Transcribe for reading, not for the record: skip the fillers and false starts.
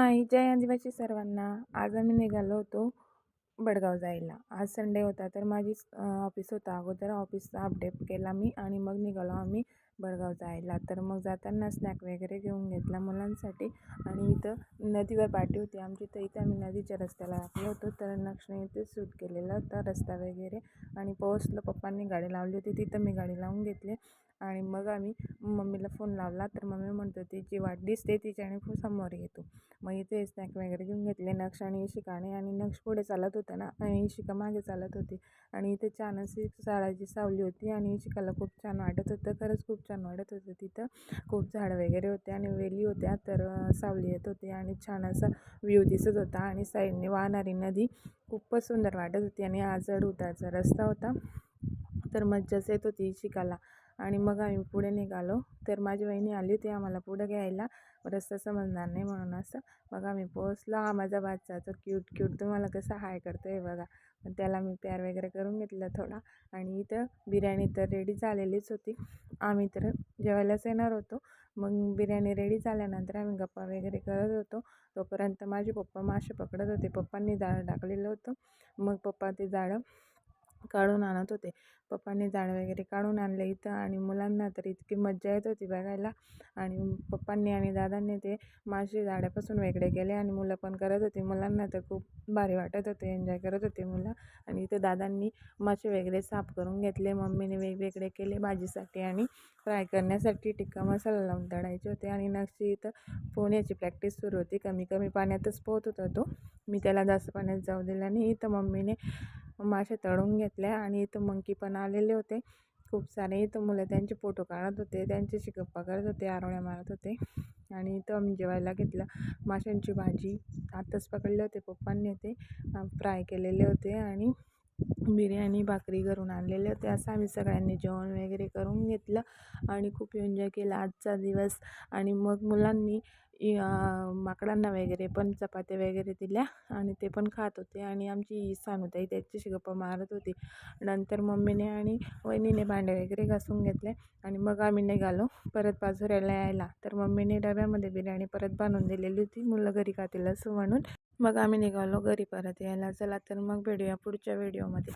हाय, जय आदिवासी सर्वांना. आज आम्ही निघालो होतो बडगाव जायला. आज संडे होता तर माझी ऑफिस होता. अगोदर ऑफिसचा अपडेट केला मी आणि मग निघालो आम्ही बडगाव जायला. तर मग जाताना स्नॅक वगैरे घेऊन घेतला मुलांसाठी आणि इथं नदीवर पाठी होती आमची, तर इथं आम्ही नदीच्या रस्त्याला लागलो होतो. तर नक्षने इथे शूट केलेला होता रस्ता वगैरे आणि पोहोचलो. पप्पांनी गाडी लावली होती, तिथं मी गाडी लावून घेतली आणि मग आम्ही मम्मीला फोन लावला. तर मम्मी म्हणत होती जी वाट दिसते तिच्याने खूप समोर येतो. मग इथे स्नॅक वगैरे घेऊन घेतले नक्ष आणि इशिकाने, आणि नक्ष पुढे चालत होता ना आणि इशिका मागे चालत होती. आणि इथे छान अशी झाडाची सावली होती आणि इशिकाला खूप छान वाटत होतं. खरंच खूप छान वाटत होतं. तिथं खूप झाडं वगैरे होते आणि वेली होत्या, तर सावली येत होती आणि छान असा व्ह्यू दिसत होता आणि साईडने वाहणारी नदी खूपच सुंदर वाटत होती आणि चढ उतारचा रस्ता होता. तर मज्जाच येत होती इशिकाला. आणि मग आम्ही पुढे निघालो. तर माझी वहिनी आली होती आम्हाला पुढं घ्यायला, रस्ता समजणार नाही म्हणून असं. मग आम्ही पोहोचलो. हा माझा बादशाह तो क्यूट तुम्हाला कसं हाय करतो आहे बघा. पण त्याला मी प्यार वगैरे करून घेतलं थोडा. आणि इथं बिर्याणी तर रेडी झालेलीच होती. आम्ही तर जेवायलाच येणार होतो. मग बिर्याणी रेडी झाल्यानंतर आम्ही गप्पा वगैरे करत होतो. तोपर्यंत माझे पप्पा मासे पकडत होते. पप्पांनी जाळं टाकलेलं होतं. मग पप्पा ते जाळं काढून आणत होते. पप्पांनी जाळं वगैरे काढून आणलं इथं आणि मुलांना तर इतकी मज्जा येत होती बघायला. आणि पप्पांनी आणि दादांनी ते मासे जाळ्यापासून वेगळे केले आणि मुलं पण करत होती. मुलांना तर खूप भारी वाटत होते, एन्जॉय करत होते मुलं. आणि इथं दादांनी मासे वगैरे साफ करून घेतले. मम्मीने वेगवेगळे केले भाजीसाठी आणि फ्राय करण्यासाठी टिक्का मसाला लावून तळायचे होते. आणि नक्षी इथं पोहण्याची प्रॅक्टिस सुरू होती. कमी कमी पाण्यातच पोहत होता तो. मी त्याला जास्त पाण्यात जाऊ दिला नाही. इथं मम्मीने मासे तळून घेतले आणि इथं मंकी पण आलेले होते खूप सारे. इथं मुलं त्यांचे फोटो काढत होते, त्यांच्याशी गप्पा करत होते, आरोळ्या मारत होते. आणि इथं आम्ही जेवायला घेतलं माशांची भाजी. आत्ताच पकडले होते पप्पांनी, ते फ्राय केलेले होते आणि बिर्याणी भाकरी करून आणलेले होते. असं आम्ही सगळ्यांनी जेवण वगैरे करून घेतलं आणि खूप एन्जॉय केला आजचा दिवस. आणि मग मुलांनी माकडांना वगैरे पण चपात्या वगैरे दिल्या आणि ते पण खात होते. आणि आमची सानूताई त्याच्याशी गप्पा मारत होती. नंतर मम्मीने आणि वहिनीने भांडे वगैरे घासून घेतले आणि मग आम्ही निघालो परत पाचोऱ्याला यायला. तर मम्मीने डब्यामध्ये बिर्याणी परत बनवून दिलेली होती, मुलं घरी खातील असं म्हणून. मग आम्ही निघालो घरी परत यायला. चला तर मग भेटूया पुढच्या व्हिडिओमध्ये.